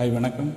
Hi வணக்கம்.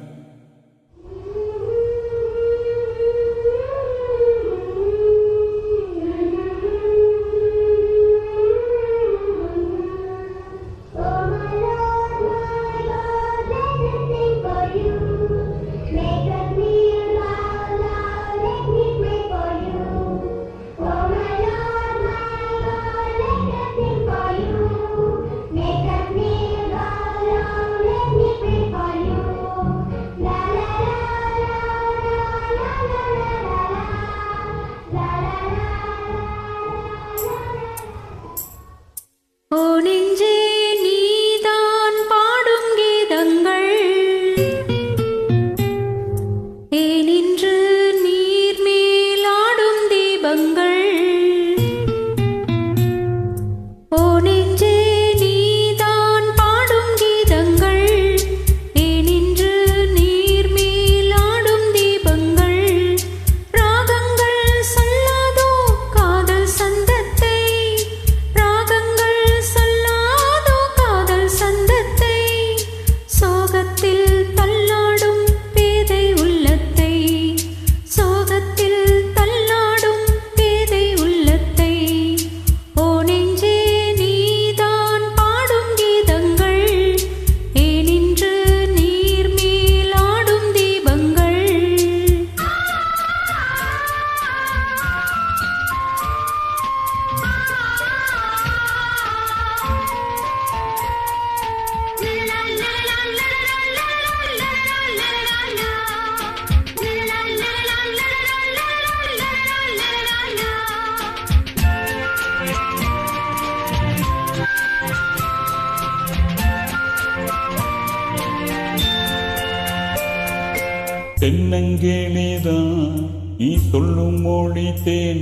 தென்னங்கேளிதான் நீ சொல்லும் மொழி தேன்,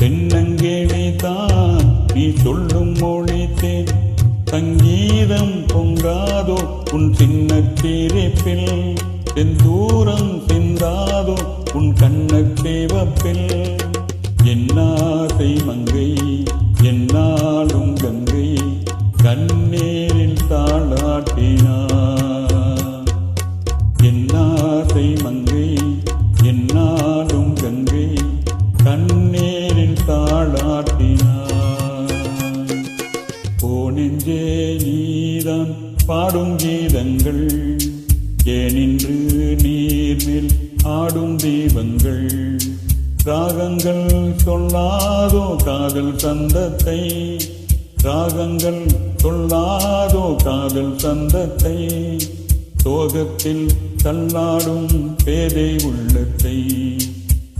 தென்னங்கேளிதான் நீ சொல்லும் மொழி தேன். சங்கீதம் பொங்காதோ உன் சின்ன சிரிப்பில், செந்தூரம் சிந்தாதோ உன் கண்ணத்தேவப்பில். என்னாசை மங்கை என்னாலும் கங்கை, கண்ணீரில் தாளாட்டினார். என்னாசை மங்கை என்னாலும் கங்கை, கண்ணீரில் தாளாட்டினார். ஓ நெஞ்சே நீதான் பாடும் கீதங்கள், ஏனின்று நீர்மேல் ஆடும் தீபங்கள். ராகங்கள் சொல்லாதோ காதல் சந்தத்தை, ராகங்கள் சொல்லாதோ காதல் சந்தத்தை. சோகத்தில் தள்ளாடும் பேதை உள்ளத்தை,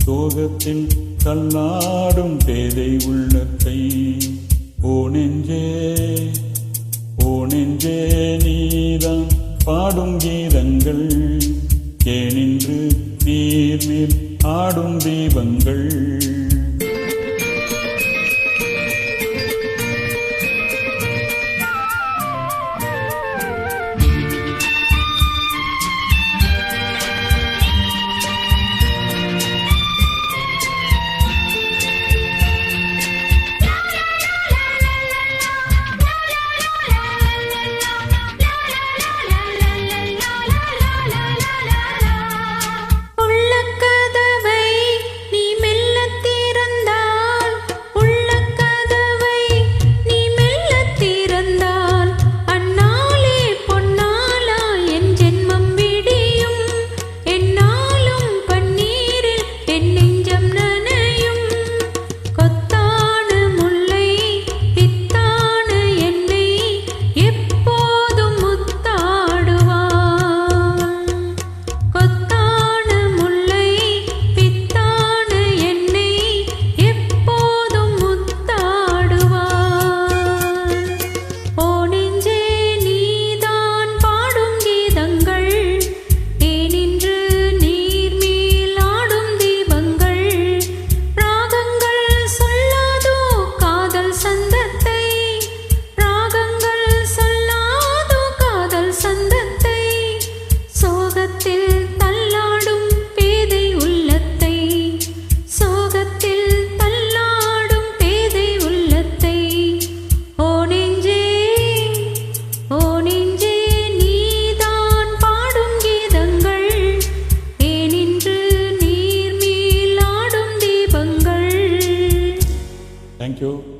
சோகத்தில் தள்ளாடும் பேதை உள்ளத்தை. ஓ நெஞ்சே ஓ நெஞ்சே நீதான் பாடும் கீதங்கள், ஏனின்று நீர்மேல் ஆடும் தீபங்கள். உள்ளக்கதவை நீ மெல்ல தேங்க்யூ.